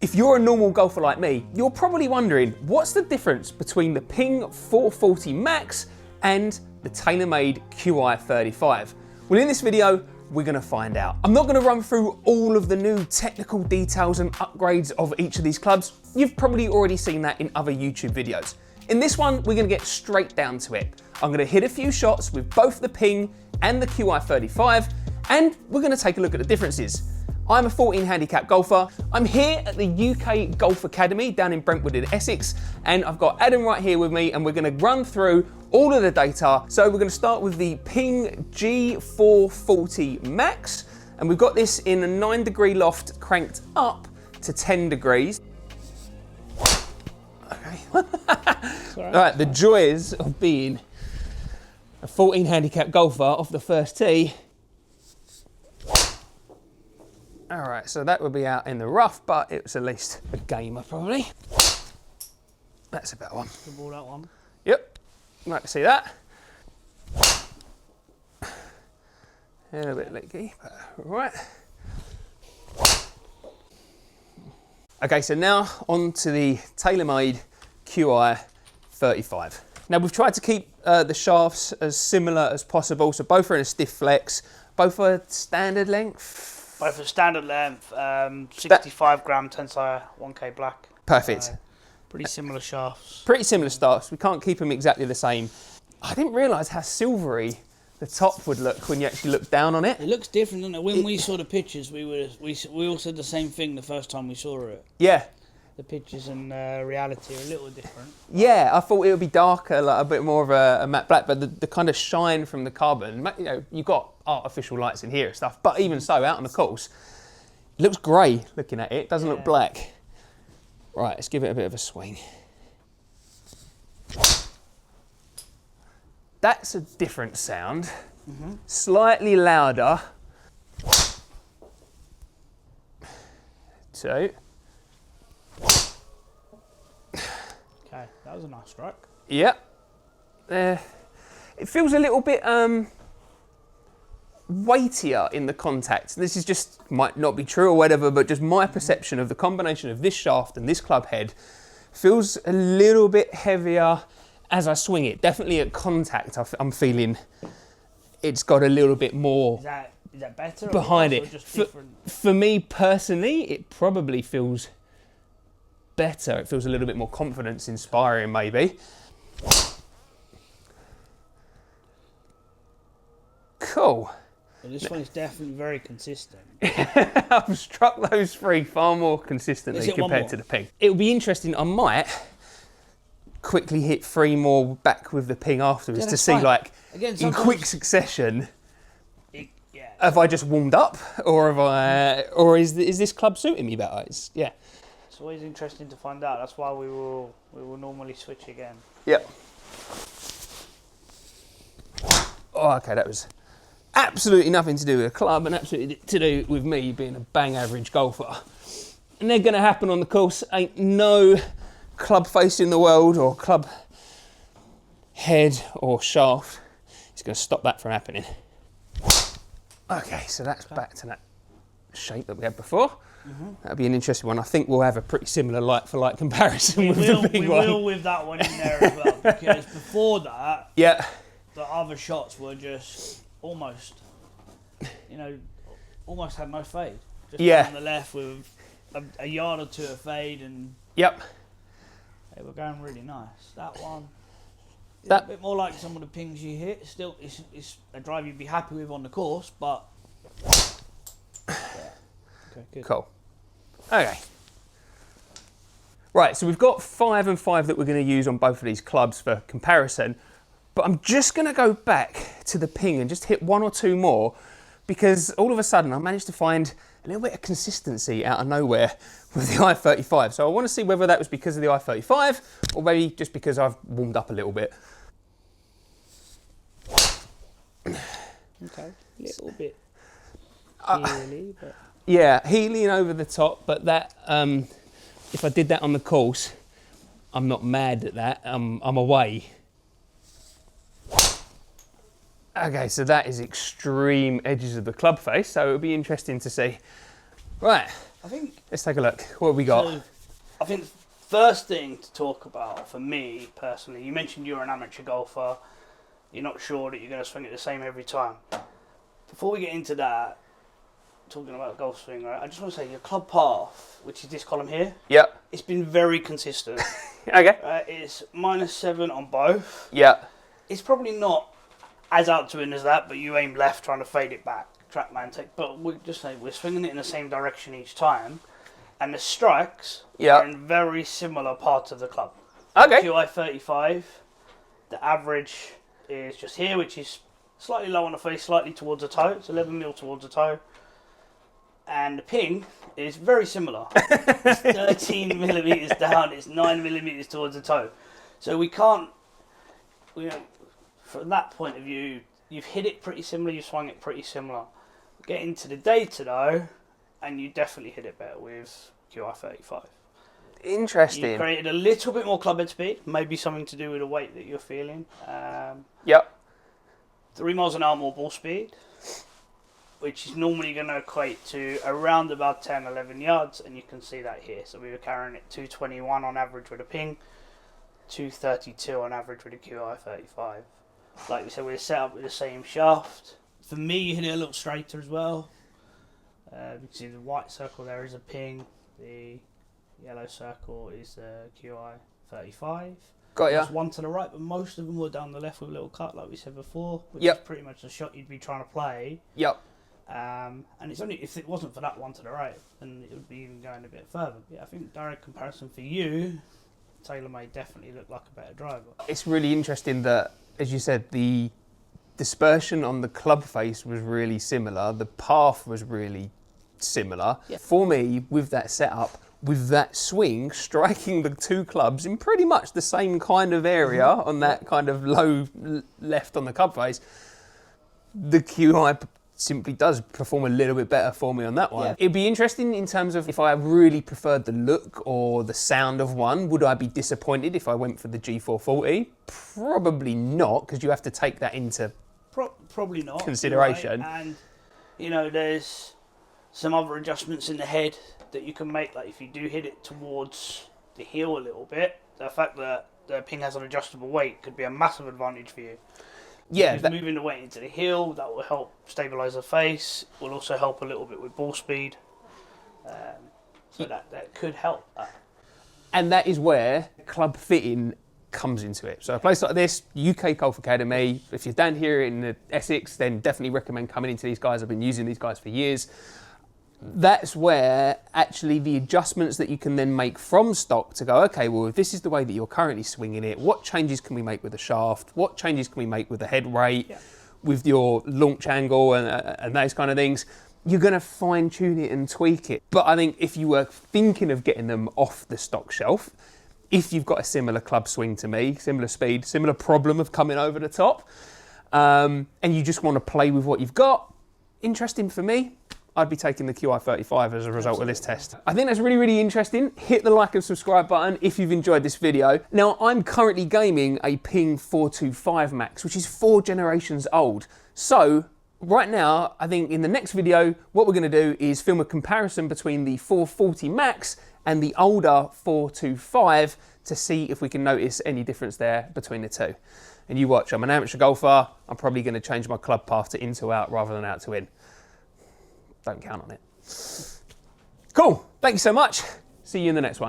If you're a normal golfer like me, you're probably wondering, what's the difference between the Ping 440 Max and the TaylorMade Qi35? Well, in this video, we're gonna find out. I'm not gonna run through all of the new technical details and upgrades of each of these clubs. You've probably already seen that in other YouTube videos. In this one, we're gonna get straight down to it. I'm gonna hit a few shots with both the Ping and the Qi35, and we're gonna take a look at the differences. I'm a 14 handicap golfer. I'm here at the UK Golf Academy down in Brentwood in Essex, and I've got Adam right here with me, and we're gonna run through all of the data. So we're gonna start with the Ping G440 Max, and we've got this in a 9-degree loft cranked up to 10 degrees. Okay. All right, the joys of being a 14 handicap golfer off the first tee. All right, so that would be out in the rough, but it was at least a gamer probably. That's a better one. Good ball, that one. Yep, like to see that. A little bit leaky, but all right. Okay, so now on to the TaylorMade Qi35. Now we've tried to keep the shafts as similar as possible, so both are in a stiff flex, both are standard length. Both are standard length, 65 gram tensile 1K black. Perfect. Pretty similar shafts. Pretty similar shafts. We can't keep them exactly the same. I didn't realise how silvery the top would look when you actually look down on it. It looks different, doesn't it? When we saw the pictures, we all said the same thing the first time we saw it. Yeah. The pictures and reality are a little different. Yeah, I thought it would be darker, like a bit more of a matte black, but the kind of shine from the carbon, you know, you've got artificial lights in here and stuff, but even so, out on the course, it looks grey looking at it, it doesn't look black. Right, let's give it a bit of a swing. That's a different sound, slightly louder. 2. Okay, that was a nice strike. Yep. It feels a little bit weightier in the contact. This is just, might not be true or whatever, but just my perception of the combination of this shaft and this club head feels a little bit heavier as I swing it. Definitely at contact, I'm feeling it's got a little bit more Is that better behind it. Just different? For me personally, it probably feels better. It feels a little bit more confidence inspiring maybe. Cool. Well, this one is definitely very consistent. I've struck those 3 far more consistently compared to the Ping. It'll be interesting, I might quickly hit 3 more back with the Ping afterwards to see like, again, in quick succession, have I just warmed up or have or is this club suiting me better? It's always interesting to find out. That's why we will normally switch again. Yep. Oh, okay, that was absolutely nothing to do with the club and absolutely to do with me being a bang average golfer. And they're going to happen on the course. Ain't no club face in the world or club head or shaft is going to stop that from happening. Okay, so that's back to that shape that we had before. That'll be an interesting one. I think we'll have a pretty similar like-for-like comparison with the big one. We will with that one in there as well, because before that, the other shots were just almost, almost had no fade. Just on the left with a yard or 2 of fade, and they were going really nice. That one, a bit more like some of the pings you hit. Still, it's a drive you'd be happy with on the course, but okay, good. Cool. Okay. Right, so we've got 5 and 5 that we're going to use on both of these clubs for comparison, but I'm just going to go back to the Ping and just hit 1 or 2 more, because all of a sudden I managed to find a little bit of consistency out of nowhere with the i35. So I want to see whether that was because of the i35 or maybe just because I've warmed up a little bit. Okay, a little bit heely, but... Yeah, heeling over the top, but that, if I did that on the course, I'm not mad at that, I'm away. Okay, so that is extreme edges of the club face, so it'll be interesting to see. Right, I think. Let's take a look. What have we got? So, I think the first thing to talk about for me personally, you mentioned you're an amateur golfer. You're not sure that you're going to swing it the same every time. Before we get into that, talking about golf swing, right? I just want to say your club path, which is this column here. Yep. It's been very consistent. Okay. It's -7 on both. Yep. It's probably not as out to win as that, but you aim left trying to fade it back, trackman take. But we just say we're swinging it in the same direction each time, and the strikes are in very similar parts of the club. Okay. Qi35, the average is just here, which is slightly low on the face, slightly towards the toe. It's 11 mil towards the toe. And the ping is very similar. It's 13 millimeters down, it's 9 millimeters towards the toe. So we can't, from that point of view, you've hit it pretty similar, you've swung it pretty similar. Get into the data though, and you definitely hit it better with Qi35. Interesting. You created a little bit more club head speed, maybe something to do with the weight that you're feeling. Yep. 3 miles an hour more ball speed, which is normally going to equate to around about 10, 11 yards, and you can see that here. So we were carrying it 221 on average with a ping, 232 on average with a Qi35. Like we said, we're set up with the same shaft. For me, you hit it a little straighter as well. You can see the white circle there is a ping, the yellow circle is a Qi35. Got ya. There's one to the right, but most of them were down the left with a little cut, like we said before, which is pretty much the shot you'd be trying to play. Yep. And it's only if it wasn't for that one to the right, then it would be even going a bit further. Yeah, I think direct comparison for you, TaylorMade definitely looked like a better driver. It's really interesting that, as you said, the dispersion on the club face was really similar. The path was really similar. Yeah. For me, with that setup, with that swing, striking the two clubs in pretty much the same kind of area on that kind of low left on the club face, the Qi simply does perform a little bit better for me on that one. Yeah. It'd be interesting in terms of if I really preferred the look or the sound of one, would I be disappointed if I went for the G440? Probably not, because you have to take that into probably not consideration. Right? And there's some other adjustments in the head that you can make, like if you do hit it towards the heel a little bit, the fact that the ping has an adjustable weight could be a massive advantage for you. Yeah, moving the weight into the heel, that will help stabilise the face, will also help a little bit with ball speed, so that could help that. And that is where club fitting comes into it. So a place like this, UK Golf Academy, if you're down here in Essex, then definitely recommend coming into these guys. I've been using these guys for years. That's where actually the adjustments that you can then make from stock to go, okay, well, if this is the way that you're currently swinging it, what changes can we make with the shaft? What changes can we make with the head rate, with your launch angle and those kind of things? You're going to fine tune it and tweak it. But I think if you were thinking of getting them off the stock shelf, if you've got a similar club swing to me, similar speed, similar problem of coming over the top, and you just want to play with what you've got, interesting for me, I'd be taking the Qi35 as a result of this test. I think that's really, really interesting. Hit the like and subscribe button if you've enjoyed this video. Now, I'm currently gaming a Ping 425 Max, which is 4 generations old. So, right now, I think in the next video, what we're going to do is film a comparison between the 440 Max and the older 425 to see if we can notice any difference there between the two. And you watch, I'm an amateur golfer. I'm probably going to change my club path to in to out rather than out to in. Don't count on it. Cool. Thank you so much. See you in the next one.